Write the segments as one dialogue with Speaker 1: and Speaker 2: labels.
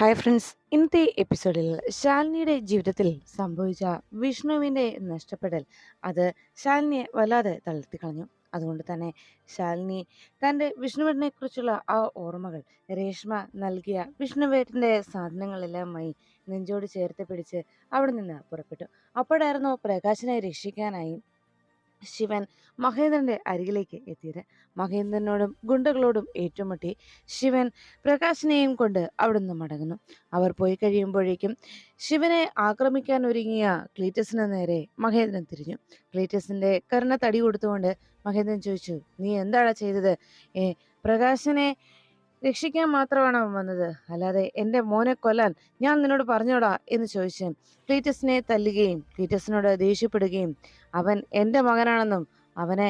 Speaker 1: Hi friends, ഇന്നത്തെ എപ്പിസോഡിൽ ശാലിനിയുടെ ജീവിതത്തിൽ സംഭവിച്ച വിഷ്ണുവിൻ്റെ നഷ്ടപ്പെടൽ അത് ശാലിനിയെ വല്ലാതെ തളർത്തിക്കളഞ്ഞു. അതുകൊണ്ട് തന്നെ ശാലിനി തൻ്റെ വിഷ്ണുവേട്ടനെ കുറിച്ചുള്ള ആ ഓർമ്മകൾ രേഷ്മ നൽകിയ വിഷ്ണുവേട്ടൻ്റെ സാധനങ്ങളെല്ലാമായി നെഞ്ചോട് ചേർത്ത് പിടിച്ച് അവിടെ നിന്ന് പുറപ്പെട്ടു. അപ്പോഴായിരുന്നു പ്രകാശിനെ രക്ഷിക്കാനായി ശിവൻ മഹേന്ദ്രന്റെ അരികിലേക്ക് എത്തിയത്. മഹേന്ദ്രനോടും ഗുണ്ടകളോടും ഏറ്റുമുട്ടി ശിവൻ പ്രകാശിനെയും കൊണ്ട് അവിടുന്ന് മടങ്ങുന്നു. അവർ പോയി കഴിയുമ്പോഴേക്കും ശിവനെ ആക്രമിക്കാൻ ഒരുങ്ങിയ ക്ലീറ്റസിന് നേരെ മഹേന്ദ്രൻ തിരിഞ്ഞു. ക്ലീറ്റസിന്റെ കർണ തടി കൊടുത്തുകൊണ്ട് മഹേന്ദ്രൻ ചോദിച്ചു, നീ എന്താണ് ചെയ്തത്? പ്രകാശനെ രക്ഷിക്കാൻ മാത്രമാണ് അവൻ വന്നത്, അല്ലാതെ എൻ്റെ മോനെ കൊല്ലാൻ ഞാൻ നിന്നോട് പറഞ്ഞോടാ എന്ന് ചോദിച്ച് ക്ലീറ്റസിനെ തല്ലുകയും ക്ലീറ്റസിനോട് ദേഷ്യപ്പെടുകയും അവൻ എൻ്റെ മകനാണെന്നും അവനെ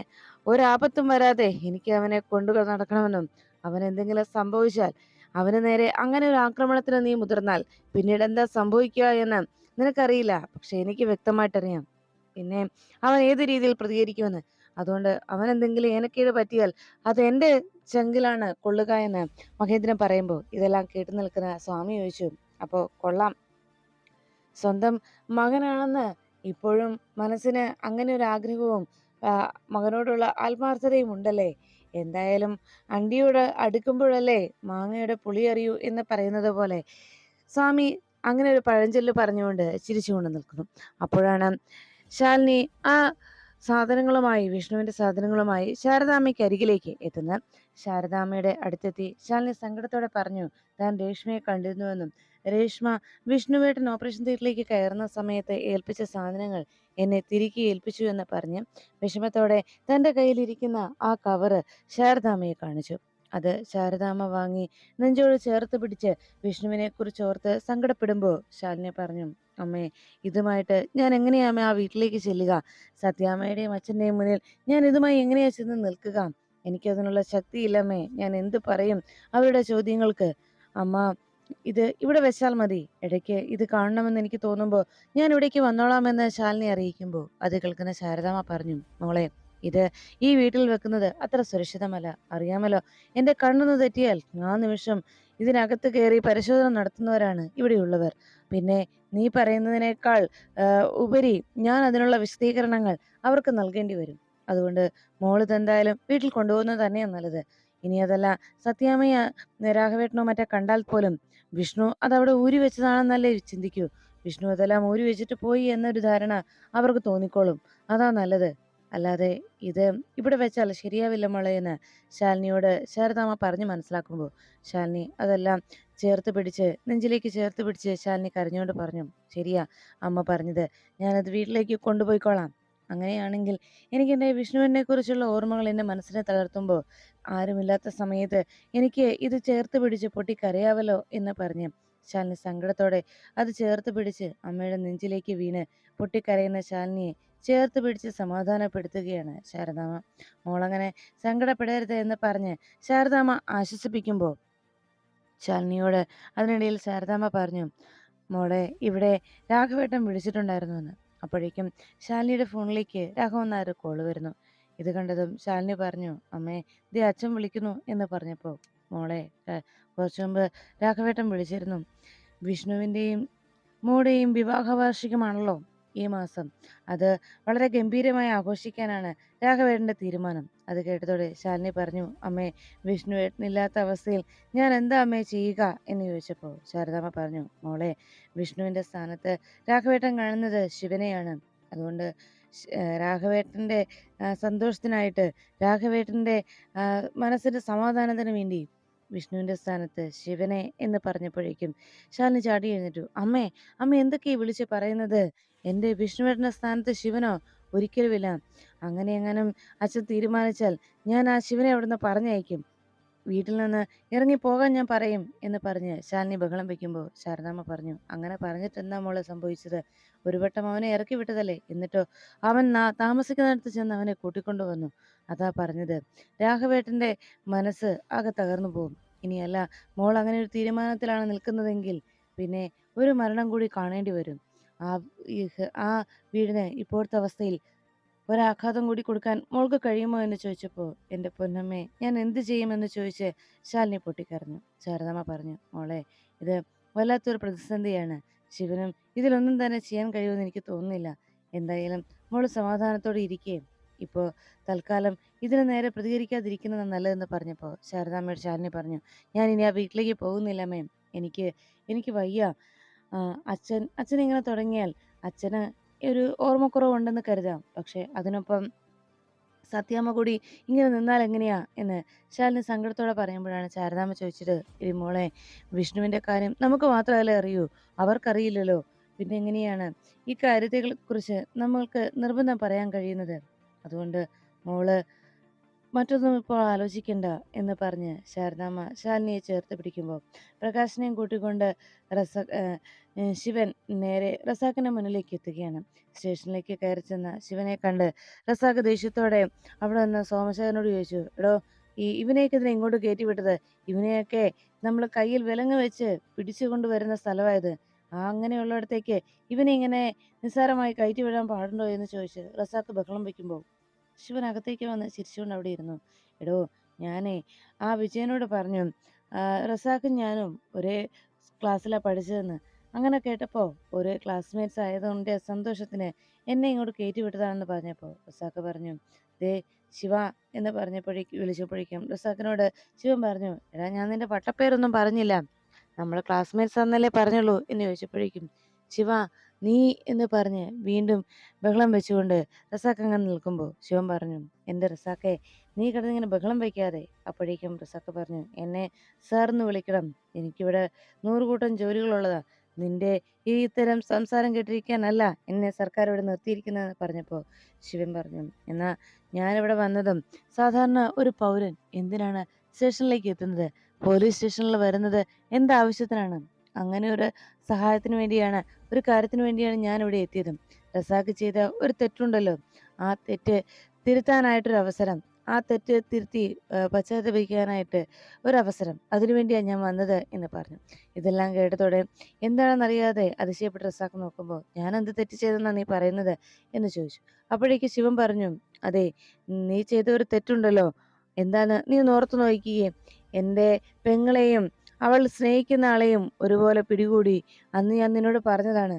Speaker 1: ഒരാപത്തും വരാതെ എനിക്ക് അവനെ കൊണ്ടു നടക്കണമെന്നും അവൻ എന്തെങ്കിലും സംഭവിച്ചാൽ അവന് നേരെ അങ്ങനെ ഒരു ആക്രമണത്തിന് നീ മുതിർന്നാൽ പിന്നീട് എന്താ സംഭവിക്കുക എന്ന് നിനക്കറിയില്ല, പക്ഷെ എനിക്ക് വ്യക്തമായിട്ടറിയാം പിന്നെ അവൻ ഏത് രീതിയിൽ പ്രതികരിക്കുമെന്ന്. അതുകൊണ്ട് അവൻ എന്തെങ്കിലും ഏനക്കേട് പറ്റിയാൽ അത് എൻ്റെ ചെങ്കിലാണ് കൊള്ളുക എന്ന് മഹേന്ദ്രൻ പറയുമ്പോൾ ഇതെല്ലാം കേട്ടു നിൽക്കുന്ന സ്വാമി ചോദിച്ചു, അപ്പോൾ കൊള്ളാം, സ്വന്തം മകനാണെന്ന് ഇപ്പോഴും മനസ്സിന് അങ്ങനെ ഒരു ആഗ്രഹവും മകനോടുള്ള ആത്മാർത്ഥതയും ഉണ്ടല്ലേ. എന്തായാലും അണ്ടിയോട് അടുക്കുമ്പോഴല്ലേ മാങ്ങയുടെ പുളി അറിയൂ എന്ന് പറയുന്നത് പോലെ സ്വാമി അങ്ങനെ ഒരു പഴഞ്ചൊല്ല് പറഞ്ഞുകൊണ്ട് ചിരിച്ചുകൊണ്ട് നിൽക്കുന്നു. അപ്പോഴാണ് ശാലിനി ആ സാധനങ്ങളുമായി വിഷ്ണുവിന്റെ സാധനങ്ങളുമായി ശാരദാമ്മയ്ക്ക് അരികിലേക്ക് എത്തുന്നത്. ശാരദാമ്മയുടെ അടുത്തെത്തി ശാലിനി സങ്കടത്തോടെ പറഞ്ഞു താൻ രേഷ്മയെ കണ്ടിരുന്നുവെന്നും രേഷ്മ വിഷ്ണുവേട്ടൻ ഓപ്പറേഷൻ തിയേറ്ററിലേക്ക് കയറുന്ന സമയത്ത് ഏൽപ്പിച്ച സാധനങ്ങൾ എന്നെ തിരികെ ഏൽപ്പിച്ചു എന്ന് പറഞ്ഞ് വിഷമത്തോടെ തൻ്റെ കയ്യിലിരിക്കുന്ന ആ കവറ് ശാരദാമ്മയെ കാണിച്ചു. അത് ശാരദാമ്മ വാങ്ങി നെഞ്ചോട് ചേർത്ത് പിടിച്ച് വിഷ്ണുവിനെ കുറിച്ച് ഓർത്ത് സങ്കടപ്പെടുമ്പോൾ ശാലിനി പറഞ്ഞു, അമ്മേ, ഇതുമായിട്ട് ഞാൻ എങ്ങനെയാ ആ വീട്ടിലേക്ക് ചെല്ലുക? സത്യാമ്മയുടെയും അച്ഛൻ്റെയും മുന്നിൽ ഞാൻ ഇതുമായി എങ്ങനെയാ ചെന്ന് നിൽക്കുക? എനിക്കതിനുള്ള ശക്തിയില്ലമ്മേ, ഞാൻ എന്ത് പറയും അവരുടെ ചോദ്യങ്ങൾക്ക്? അമ്മ, ഇത് ഇവിടെ വെച്ചാൽ മതി, ഇടയ്ക്ക് ഇത് കാണണമെന്ന് എനിക്ക് തോന്നുമ്പോൾ ഞാൻ ഇവിടേക്ക് വന്നോളാമെന്ന് ശാലിനി അറിയിക്കുമ്പോൾ അത് കേൾക്കുന്ന ശാരദാമ്മ പറഞ്ഞു, മോളെ, ഇത് ഈ വീട്ടിൽ വെക്കുന്നത് അത്ര സുരക്ഷിതമല്ല, അറിയാമല്ലോ. എൻ്റെ കണ്ണൊന്ന് തെറ്റിയാൽ ആ നിമിഷം ഇതിനകത്ത് കയറി പരിശോധന നടത്തുന്നവരാണ് ഇവിടെയുള്ളവർ. പിന്നെ നീ പറയുന്നതിനേക്കാൾ ഉപരി ഞാൻ അതിനുള്ള വിശദീകരണങ്ങൾ അവർക്ക് നൽകേണ്ടി വരും. അതുകൊണ്ട് മോള് ഇതെന്തായാലും വീട്ടിൽ കൊണ്ടുപോകുന്നത് തന്നെയാണ് നല്ലത്. ഇനി അതല്ല, സത്യാമ്മയെ രാഘവേട്ടനോ മറ്റോ കണ്ടാൽ പോലും വിഷ്ണു അതവിടെ ഊരി വെച്ചതാണെന്നല്ലേ ചിന്തിക്കൂ. വിഷ്ണു അതെല്ലാം ഊരി വെച്ചിട്ട് പോയി എന്നൊരു ധാരണ അവർക്ക് തോന്നിക്കോളും. അതാ നല്ലത്. അല്ലാതെ ഇത് ഇവിടെ വെച്ചാൽ ശരിയാവില്ല മോളെ എന്ന് ശാലിനിയോട് ശാരദാമ്മ പറഞ്ഞു മനസ്സിലാക്കുമ്പോൾ ശാലിനി അതെല്ലാം ചേർത്ത് പിടിച്ച് നെഞ്ചിലേക്ക് ചേർത്ത് പിടിച്ച് ശാലിനി കരഞ്ഞുകൊണ്ട് പറഞ്ഞു, ശരിയാ അമ്മ പറഞ്ഞത്, ഞാനത് വീട്ടിലേക്ക് കൊണ്ടുപോയിക്കോളാം. അങ്ങനെയാണെങ്കിൽ എനിക്ക് എൻ്റെ വിഷ്ണുവിനെ കുറിച്ചുള്ള ഓർമ്മകൾ എൻ്റെ മനസ്സിനെ തളർത്തുമ്പോൾ ആരുമില്ലാത്ത സമയത്ത് എനിക്ക് ഇത് ചേർത്ത് പിടിച്ച് പൊട്ടിക്കരയാവല്ലോ എന്ന് പറഞ്ഞ് ശാലിനി സങ്കടത്തോടെ അത് ചേർത്ത് പിടിച്ച് അമ്മയുടെ നെഞ്ചിലേക്ക് വീണ് പൊട്ടിക്കരയുന്ന ശാലിനിയെ ചേർത്ത് പിടിച്ച് സമാധാനപ്പെടുത്തുകയാണ് ശാരദാമ്മ. മോളങ്ങനെ സങ്കടപ്പെടരുത് എന്ന് പറഞ്ഞ് ശാരദാമ്മ ആശ്വസിപ്പിക്കുമ്പോൾ ശാലിനിയോട് അതിനിടയിൽ ശാരദാമ്മ പറഞ്ഞു, മോളെ, ഇവിടെ രാഘവേട്ടൻ വിളിച്ചിട്ടുണ്ടായിരുന്നു എന്ന്. അപ്പോഴേക്കും ശാലിനിയുടെ ഫോണിലേക്ക് രാഘവൻ നായർ കോള് വരുന്നു. ഇത് കണ്ടതും ശാലിനി പറഞ്ഞു, അമ്മേ, ദേ അച്ഛൻ വിളിക്കുന്നു എന്ന് പറഞ്ഞപ്പോൾ, മോളെ, കുറച്ചു മുമ്പ് രാഘവേട്ടൻ വിളിച്ചിരുന്നു. വിഷ്ണുവിൻ്റെയും മോടെയും വിവാഹ വാർഷികമാണല്ലോ ഈ മാസം. അത് വളരെ ഗംഭീരമായി ആഘോഷിക്കാനാണ് രാഘവേട്ടൻ്റെ തീരുമാനം. അത് കേട്ടതോടെ ശാലിനി പറഞ്ഞു, അമ്മേ, വിഷ്ണുവേട്ടനില്ലാത്ത അവസ്ഥയിൽ ഞാൻ എന്താ അമ്മേ ചെയ്യുക എന്ന് ചോദിച്ചപ്പോൾ ശാരദാമ്മ പറഞ്ഞു, മോളെ, വിഷ്ണുവിൻ്റെ സ്ഥാനത്ത് രാഘവേട്ടൻ കാണുന്നത് ശിവനെയാണ്. അതുകൊണ്ട് രാഘവേട്ടൻ്റെ സന്തോഷത്തിനായിട്ട് രാഘവേട്ടൻ്റെ മനസ്സിൻ്റെ സമാധാനത്തിന് വേണ്ടി വിഷ്ണുവിൻ്റെ സ്ഥാനത്ത് ശിവനെ എന്ന് പറഞ്ഞപ്പോഴേക്കും ശാലിനി ചാടി എഴുന്നേറ്റു. അമ്മേ, അമ്മ എന്തൊക്കെയാ വിളിച്ച് പറയുന്നത്? എൻ്റെ വിഷ്ണുവേട്ടൻ്റെ സ്ഥാനത്ത് ശിവനോ? ഒരിക്കലുമില്ല. അങ്ങനെ എങ്ങാനും അച്ഛൻ തീരുമാനിച്ചാൽ ഞാൻ ആ ശിവനെ അവിടുന്ന് പറഞ്ഞയക്കും. വീട്ടിൽ നിന്ന് ഇറങ്ങിപ്പോകാൻ ഞാൻ പറയും എന്ന് പറഞ്ഞ് ശാലിനി ബഹളം വെക്കുമ്പോൾ ശാരദാമ്മ പറഞ്ഞു, അങ്ങനെ പറഞ്ഞിട്ട് എന്താ മോളെ സംഭവിച്ചത്? ഒരു വട്ടം അവനെ ഇറക്കി വിട്ടതല്ലേ, എന്നിട്ടോ അവൻ താമസിക്കുന്നിടത്ത് ചെന്ന് അവനെ കൂട്ടിക്കൊണ്ടുവന്നു. അതാ പറഞ്ഞത്, രാഘവേട്ടൻ്റെ മനസ്സ് ആകെ തകർന്നു പോകും. ഇനിയല്ല, മോൾ അങ്ങനെ ഒരു തീരുമാനത്തിലാണ് നിൽക്കുന്നതെങ്കിൽ പിന്നെ ഒരു മരണം കൂടി കാണേണ്ടി വരും. ആ ആ വീടിന് ഇപ്പോഴത്തെ അവസ്ഥയിൽ ഒരാഘാതം കൂടി കൊടുക്കാൻ മോൾക്ക് കഴിയുമോ എന്ന് ചോദിച്ചപ്പോൾ, എൻ്റെ പൊന്നമ്മേ, ഞാൻ എന്ത് ചെയ്യുമെന്ന് ചോദിച്ച് ശാലിനി പൊട്ടിക്കരഞ്ഞു. ശാരദാമ്മ പറഞ്ഞു, മോളെ, ഇത് വല്ലാത്തൊരു പ്രതിസന്ധിയാണ്. ശിവനും ഇതിലൊന്നും തന്നെ ചെയ്യാൻ കഴിയുമെന്ന് എനിക്ക് തോന്നുന്നില്ല. എന്തായാലും മോള് സമാധാനത്തോടെ ഇരിക്കേ. ഇപ്പോൾ തൽക്കാലം ഇതിന് നേരെ പ്രതികരിക്കാതിരിക്കുന്നതാണ് നല്ലതെന്ന് പറഞ്ഞപ്പോൾ ശാരദാമ്മയോട് ശാലിനി പറഞ്ഞു, "ഞാൻ ഇനി ആ വീട്ടിലേക്ക് പോകുന്നില്ല മേം. എനിക്ക് എനിക്ക് വയ്യ. അച്ഛനിങ്ങനെ തുടങ്ങിയാൽ അച്ഛന് ഒരു ഓർമ്മക്കുറവുണ്ടെന്ന് കരുതാം. പക്ഷേ അതിനൊപ്പം സത്യാമ്മ കൂടി ഇങ്ങനെ നിന്നാൽ എങ്ങനെയാ?" എന്ന് ശാലിനി സങ്കടത്തോടെ പറയുമ്പോഴാണ് ശാരദാമ്മ ചോദിച്ചത്, "എടി മോളെ, വിഷ്ണുവിൻ്റെ കാര്യം നമുക്ക് മാത്രമല്ലേ അറിയൂ. അവർക്കറിയില്ലല്ലോ. പിന്നെ എങ്ങനെയാണ് ഈ കാര്യത്തെക്കുറിച്ച് നമ്മൾക്ക് നിർബന്ധം പറയാൻ കഴിയുന്നത്? അതുകൊണ്ട് മോള് മറ്റൊന്നും ഇപ്പോൾ ആലോചിക്കണ്ട" എന്ന് പറഞ്ഞ് ശാരദാമ്മ ശാലിനിയെ ചേർത്ത് പിടിക്കുമ്പോൾ പ്രകാശിനെയും കൂട്ടിക്കൊണ്ട് ശിവൻ നേരെ റസാക്കിന്റെ മുന്നിലേക്ക് എത്തുകയാണ്. സ്റ്റേഷനിലേക്ക് കയറി ചെന്ന ശിവനെ കണ്ട് റസാക്ക് ദേഷ്യത്തോടെ അവിടെ നിന്ന് സോമശേഖരനോട് ചോദിച്ചു, "എടോ, ഇവനെയൊക്കെ ഇതിനെ ഇങ്ങോട്ട് കയറ്റി വിട്ടത്? ഇവനെയൊക്കെ നമ്മൾ കയ്യിൽ വിലങ്ങ് വെച്ച് പിടിച്ചു കൊണ്ടുവരുന്ന സ്ഥലമായത്. അങ്ങനെയുള്ളിടത്തേക്ക് ഇവനെ ഇങ്ങനെ നിസ്സാരമായി കയറ്റി വിടാൻ പാടുണ്ടോ?" എന്ന് ചോദിച്ച് റസാക്ക് ബഹളം വയ്ക്കുമ്പോൾ ശിവൻ അകത്തേക്ക് വന്ന് ചിരിച്ചുകൊണ്ട് അവിടെ ഇരുന്നു. "എടോ, ഞാനേ ആ വിജയനോട് പറഞ്ഞു, റസാഖും ഞാനും ഒരേ ക്ലാസ്സിലാണ് പഠിച്ചതെന്ന്. അങ്ങനെ കേട്ടപ്പോൾ ഒരേ ക്ലാസ്മേറ്റ്സ് ആയതുകൊണ്ട് സന്തോഷത്തിന് എന്നെ ഇങ്ങോട്ട് കയറ്റി വിട്ടതാണെന്ന് പറഞ്ഞപ്പോൾ റസാഖ് പറഞ്ഞു, 'ദേ ശിവ' എന്ന് വിളിച്ചപ്പോഴേക്കും റസാഖിനോട് ശിവൻ പറഞ്ഞു, "എടാ, ഞാൻ നിന്റെ വട്ടപ്പേരൊന്നും പറഞ്ഞില്ല. നമ്മൾ ക്ലാസ്മേറ്റ്സ് ആണെന്നല്ലേ പറഞ്ഞുള്ളൂ" എന്ന് ചോദിച്ചപ്പോഴേക്കും ശിവ നീ എന്ന് പറഞ്ഞ് വീണ്ടും ബഹളം വെച്ചുകൊണ്ട് റസാഖ് അങ്ങനെ നിൽക്കുമ്പോൾ ശിവൻ പറഞ്ഞു, "എൻ്റെ റസാഖെ, നീ കിടന്നിങ്ങനെ ബഹളം വയ്ക്കാതെ." അപ്പോഴേക്കും റസാഖ് പറഞ്ഞു, "എന്നെ സാർ എന്ന് വിളിക്കണം. എനിക്കിവിടെ 100 കൂട്ടം ജോലികളുള്ളതാ. നിന്റെ ഈ ഇത്തരം സംസാരം കേട്ടിരിക്കാനല്ല എന്നെ സർക്കാർ ഇവിടെ നിർത്തിയിരിക്കുന്നതെന്ന്" പറഞ്ഞപ്പോൾ ശിവൻ പറഞ്ഞു, "എന്നാ ഞാനിവിടെ വന്നതും സാധാരണ ഒരു പൗരൻ എന്തിനാണ് സ്റ്റേഷനിലേക്ക് എത്തുന്നത്? പോലീസ് സ്റ്റേഷനിൽ വരുന്നത് എന്താവശ്യത്തിനാണ്? അങ്ങനെ ഒരു സഹായത്തിന് വേണ്ടിയാണ്, ഒരു കാര്യത്തിന് വേണ്ടിയാണ് ഞാൻ ഇവിടെ എത്തിയതും. റസാഖ് ചെയ്ത ഒരു തെറ്റുണ്ടല്ലോ, ആ തെറ്റ് തിരുത്താനായിട്ടൊരു അവസരം, ആ തെറ്റ് തിരുത്തി പശ്ചാത്തപിക്കാനായിട്ട് ഒരവസരം, അതിനു വേണ്ടിയാണ് ഞാൻ വന്നത്" എന്ന് പറഞ്ഞു. ഇതെല്ലാം കേട്ടതോടെ എന്താണെന്നറിയാതെ അതിശയപ്പെട്ട് റസാഖ് നോക്കുമ്പോൾ, "ഞാൻ എന്ത് തെറ്റ് ചെയ്തെന്നാണ് നീ പറയുന്നത്?" എന്ന് ചോദിച്ചു. അപ്പോഴേക്ക് ശിവൻ പറഞ്ഞു, "അതെ, നീ ചെയ്ത ഒരു തെറ്റുണ്ടല്ലോ, എന്താണ് നീ ഒന്ന് ഓർത്തു നോക്കിയേ. എൻ്റെ പെങ്ങളെയും അവൾ സ്നേഹിക്കുന്ന ആളെയും ഒരുപോലെ പിടികൂടി. അന്ന് ഞാൻ നിന്നോട് പറഞ്ഞതാണ്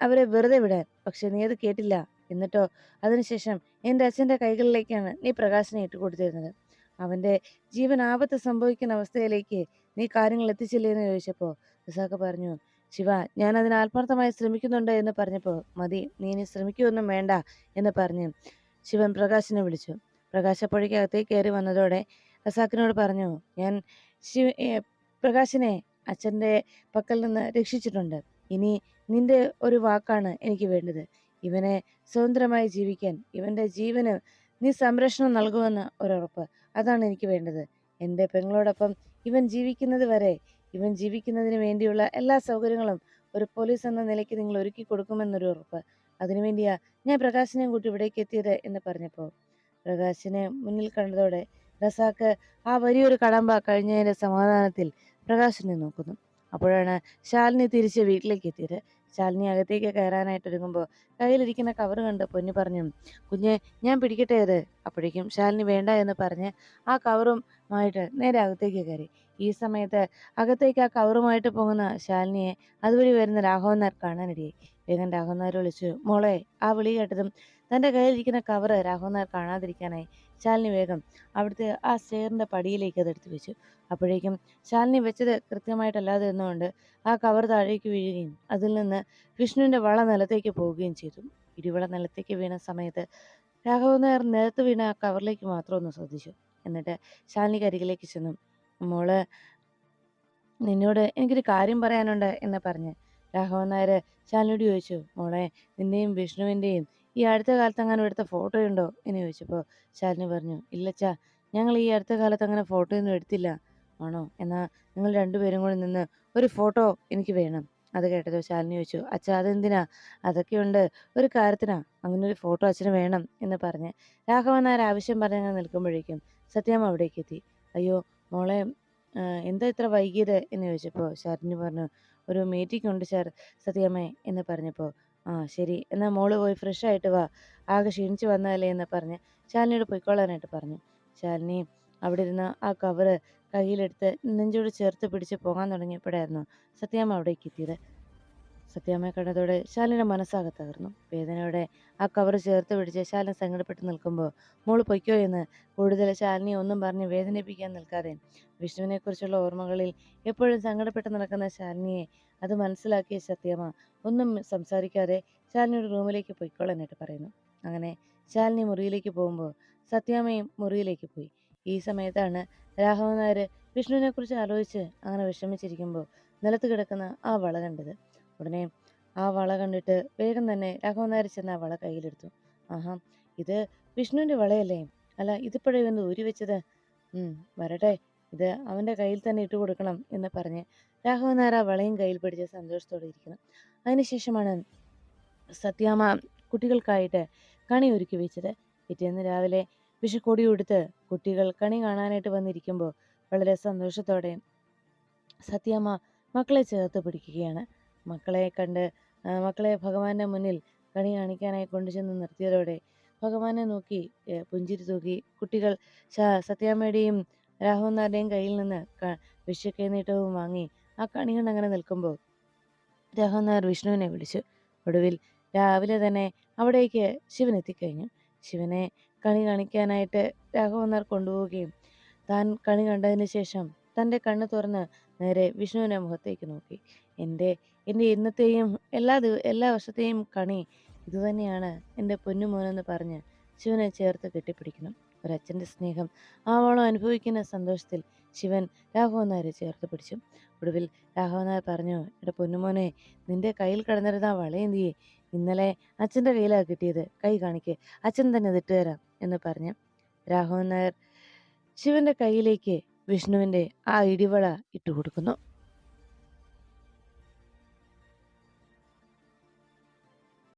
Speaker 1: അവരെ വെറുതെ വിടാൻ. പക്ഷെ നീ അത് കേട്ടില്ല. എന്നിട്ടോ അതിനുശേഷം എൻ്റെ അച്ഛൻ്റെ കൈകളിലേക്കാണ് നീ പ്രകാശനെ ഇട്ടുകൊടുത്തിരുന്നത്. അവൻ്റെ ജീവൻ ആപത്ത് സംഭവിക്കുന്ന അവസ്ഥയിലേക്ക് നീ കാര്യങ്ങൾ എത്തിച്ചില്ലേ എന്ന് ചോദിച്ചപ്പോൾ റസാഖ് പറഞ്ഞു, "ശിവ, ഞാൻ അതിന് ആത്മാർത്ഥമായി ശ്രമിക്കുന്നുണ്ട്" എന്ന് പറഞ്ഞപ്പോൾ, "മതി, നീ ഇനി ശ്രമിക്കുകയൊന്നും വേണ്ട" എന്ന് പറഞ്ഞ് ശിവൻ പ്രകാശിനെ വിളിച്ചു. പ്രകാശ് അപ്പോഴേക്കും അകത്തേക്ക് കയറി വന്നതോടെ റസാഖിനോട് പറഞ്ഞു, "ഞാൻ പ്രകാശിനെ അച്ഛൻ്റെ പക്കൽ നിന്ന് രക്ഷിച്ചിട്ടുണ്ട്. ഇനി നിന്റെ ഒരു വാക്കാണ് എനിക്ക് വേണ്ടത്. ഇവനെ സ്വതന്ത്രമായി ജീവിക്കാൻ, ഇവന്റെ ജീവന് നീ സംരക്ഷണം നൽകുമെന്ന് ഒരുറപ്പ്. അതാണ് എനിക്ക് വേണ്ടത്. എൻ്റെ പെങ്ങളോടൊപ്പം ഇവൻ ജീവിക്കുന്നത് വരെ, ഇവൻ ജീവിക്കുന്നതിന് വേണ്ടിയുള്ള എല്ലാ സൗകര്യങ്ങളും ഒരു പോലീസ് എന്ന നിലയ്ക്ക് നിങ്ങൾ ഒരുക്കി കൊടുക്കുമെന്നൊരു ഉറപ്പ്. അതിനുവേണ്ടിയാ ഞാൻ പ്രകാശിനെയും കൂട്ടി ഇവിടേക്ക് എത്തിയത്" എന്ന് പറഞ്ഞപ്പോൾ പ്രകാശിനെ മുന്നിൽ കണ്ടതോടെ റസാക്ക് ആ വലിയൊരു കടമ്പ കഴിഞ്ഞതിന്റെ സമാധാനത്തിൽ പ്രകാശിനെ നോക്കുന്നു. അപ്പോഴാണ് ശാലിനി തിരിച്ച് വീട്ടിലേക്ക് എത്തിയത്. ശാലിനി അകത്തേക്ക് കയറാനായിട്ട് ഒരുങ്ങുമ്പോൾ കയ്യിലിരിക്കുന്ന കവർ കണ്ട് പൊന്നു പറഞ്ഞു, "കുഞ്ഞെ, ഞാൻ പിടിക്കട്ടെ അത്?" അപ്പോഴേക്കും ശാലിനി വേണ്ട എന്ന് പറഞ്ഞ് ആ കവറുമായിട്ട് നേരെ അകത്തേക്ക് കയറി. ഈ സമയത്ത് അകത്തേക്ക് ആ കവറുമായിട്ട് പോകുന്ന ശാലിനിയെ അതുവഴി വരുന്ന രാഘവൻ നായർ കാണാനിടയായി. വേഗം രാഘവൻ നായർ വിളിച്ചു. "മോളെ." ആ വിളി കേട്ടതും തൻ്റെ കയ്യിലിരിക്കുന്ന കവറ് രാഘവൻ നായർ കാണാതിരിക്കാനായി ശാലിനി വേഗം അവിടുത്തെ ആ സ്റ്റെയറിൻ്റെ പടിയിലേക്ക് അതെടുത്ത് വെച്ചു. അപ്പോഴേക്കും ശാലിനി വെച്ചത് കൃത്യമായിട്ടല്ലാതെ നിന്നുകൊണ്ട് ആ കവർ താഴേക്ക് വീഴുകയും അതിൽ നിന്ന് വിഷ്ണുവിൻ്റെ വള നിലത്തേക്ക് പോവുകയും ചെയ്തു. ഇടിവള നിലത്തേക്ക് വീണ സമയത്ത് രാഘവൻ നായർ നിലത്ത് വീണ ആ കവറിലേക്ക് മാത്രം ഒന്ന് ശ്രദ്ധിച്ചു. എന്നിട്ട് ശാലിനിക്ക് അരികിലേക്ക് ചെന്നു. "മോള്, നിന്നോട് എനിക്കൊരു കാര്യം പറയാനുണ്ട്" എന്ന് പറഞ്ഞ് രാഘവൻ നായർ ശാലിനിയോട് ചോദിച്ചു, "മോളെ, നിന്റെയും വിഷ്ണുവിൻ്റെയും ഈ അടുത്ത കാലത്ത് അങ്ങനെ എടുത്ത ഫോട്ടോയുണ്ടോ?" എന്ന് ചോദിച്ചപ്പോൾ ശാലിനി പറഞ്ഞു, "ഇല്ലച്ചാ, ഞങ്ങൾ ഈ അടുത്ത കാലത്ത് അങ്ങനെ ഫോട്ടോയൊന്നും എടുത്തില്ല." "ആണോ? എന്നാൽ നിങ്ങൾ രണ്ടുപേരും കൂടി നിന്ന് ഒരു ഫോട്ടോ എനിക്ക് വേണം." അത് കേട്ടതോ ശാലിനി ചോദിച്ചു, "അച്ഛാ, അതെന്തിനാ?" "അതൊക്കെയുണ്ട്, ഒരു കാര്യത്തിനാ. അങ്ങനെ ഒരു ഫോട്ടോ അച്ഛന് വേണം" എന്ന് പറഞ്ഞ് രാഘവൻ നായർ ആവശ്യം പറഞ്ഞങ്ങനെ നിൽക്കുമ്പോഴേക്കും സത്യാമ്മ അവിടേക്ക് എത്തി. "അയ്യോ മോളെ, എന്താ ഇത്ര വൈകിയത്?" എന്ന് ചോദിച്ചപ്പോൾ ശാലിനി പറഞ്ഞു, "ഒരു മീറ്റിംഗ് ഉണ്ട് സാർ സത്യാമ്മേ" എന്ന് പറഞ്ഞപ്പോൾ, "ആ ശരി, എന്നാൽ മോള് പോയി ഫ്രഷ് ആയിട്ട് വാ. ആകെ ക്ഷീണിച്ച് വന്നതല്ലേ" എന്ന് പറഞ്ഞ് ശാലിനിയോട് പൊയ്ക്കോളാനായിട്ട് പറഞ്ഞു. ശാലിനി അവിടെ ഇരുന്ന ആ കവറ് കയ്യിലെടുത്ത് നെഞ്ചോട് ചേർത്ത് പിടിച്ച് പോകാൻ തുടങ്ങിയപ്പോഴായിരുന്നു സത്യാമ്മ അവിടേക്ക് എത്തിയത്. സത്യാമ്മയെ കണ്ടതോടെ ശാലിനിയുടെ മനസ്സാകെ തകർന്നു. വേദനയോടെ ആ കവർ ചേർത്ത് പിടിച്ച് ശാലിനി സങ്കടപ്പെട്ട് നിൽക്കുമ്പോൾ മോള് പൊയ്ക്കോ എന്ന് കൂടുതൽ ശാലിനിയെ ഒന്നും പറഞ്ഞ് വേദനിപ്പിക്കാൻ നിൽക്കാതെ വിഷ്ണുവിനെക്കുറിച്ചുള്ള ഓർമ്മകളിൽ എപ്പോഴും സങ്കടപ്പെട്ട് നടക്കുന്ന ശാലിനിയെ അത് മനസ്സിലാക്കിയ സത്യാമ്മ ഒന്നും സംസാരിക്കാതെ ശാലിനിയുടെ റൂമിലേക്ക് പൊയ്ക്കോളാനായിട്ട് പറയുന്നു. അങ്ങനെ ശാലിനി മുറിയിലേക്ക് പോകുമ്പോൾ സത്യാമ്മയും മുറിയിലേക്ക് പോയി. ഈ സമയത്താണ് രാഘവൻ നായർ വിഷ്ണുവിനെക്കുറിച്ച് ആലോചിച്ച് അങ്ങനെ വിഷമിച്ചിരിക്കുമ്പോൾ നിലത്ത് കിടക്കുന്ന ആ വള കണ്ടത്. ഉടനെ ആ വള കണ്ടിട്ട് വേഗം തന്നെ രാഘവൻ നായർ ചെന്ന് ആ വള കയ്യിലെടുത്തു. ആഹാ, ഇത് വിഷ്ണുവിന്റെ വളയല്ലേ? അല്ല, ഇതിപ്പോഴേ ഇവന്ന് ഊരി വെച്ചത്? വരട്ടെ, ഇത് അവന്റെ കയ്യിൽ തന്നെ ഇട്ട് കൊടുക്കണം എന്ന് പറഞ്ഞ് രാഘവൻ നായർ ആ വളയും കയ്യിൽ പിടിച്ച് സന്തോഷത്തോടെ ഇരിക്കണം. അതിനുശേഷമാണ് സത്യാമ്മ കുട്ടികൾക്കായിട്ട് കണി ഒരുക്കി വെച്ചത്. പിറ്റേന്ന് രാവിലെ വിഷുക്കൊടി ഉടുത്ത് കുട്ടികൾ കണി കാണാനായിട്ട് വന്നിരിക്കുമ്പോൾ വളരെ സന്തോഷത്തോടെ സത്യാമ്മ മക്കളെ ചേർത്ത് പിടിക്കുകയാണ്. മക്കളെ കണ്ട് മക്കളെ ഭഗവാന്റെ മുന്നിൽ കണി കാണിക്കാനായി കൊണ്ടുചെന്ന് നിർത്തിയതോടെ ഭഗവാനെ നോക്കി പുഞ്ചിരി തൂക്കി കുട്ടികൾ സത്യാമ്മയുടെയും രാഘവൻ നായരുടെയും കയ്യിൽ നിന്ന് വിഷു കൈനീട്ടവും വാങ്ങി ആ കണി കണ്ടങ്ങനെ നിൽക്കുമ്പോൾ രാഘവൻ നായർ വിഷ്ണുവിനെ വിളിച്ചു. ഒടുവിൽ രാവിലെ തന്നെ അവിടേക്ക് ശിവൻ എത്തിക്കഴിഞ്ഞു. ശിവനെ കണി കാണിക്കാനായിട്ട് രാഘവൻ നായർ കൊണ്ടുപോവുകയും താൻ കണി കണ്ടതിന് ശേഷം തൻ്റെ കണ്ണ് തുറന്ന് നേരെ വിഷ്ണുവിൻ്റെ മുഖത്തേക്ക് നോക്കി. എൻ്റെ എൻ്റെ ഇന്നത്തെയും എല്ലാ വർഷത്തെയും കണി ഇതുതന്നെയാണ് എൻ്റെ പൊന്നുമോനെന്ന് പറഞ്ഞ് ശിവനെ ചേർത്ത് കെട്ടിപ്പിടിക്കണം. ഒരച്ഛൻ്റെ സ്നേഹം ആവോളം അനുഭവിക്കുന്ന സന്തോഷത്തിൽ ശിവൻ രാഘവൻ നായരെ ചേർത്ത് പിടിച്ചു. ഒടുവിൽ രാഘവൻ നായർ പറഞ്ഞു, എന്റെ പൊന്നുമോനെ, നിന്റെ കയ്യിൽ കിടന്നിരുന്ന ആ വളയെന്തിയെ? ഇന്നലെ അച്ഛൻ്റെ കയ്യിലാണ് കിട്ടിയത്, കൈ കാണിക്ക്, അച്ഛൻ തന്നെ അതിട്ട് തരാം എന്ന് പറഞ്ഞ് രാഘവൻ നായർ ശിവന്റെ കയ്യിലേക്ക് വിഷ്ണുവിന്റെ ആ ഇടിവള ഇട്ടുകൊടുക്കുന്നു.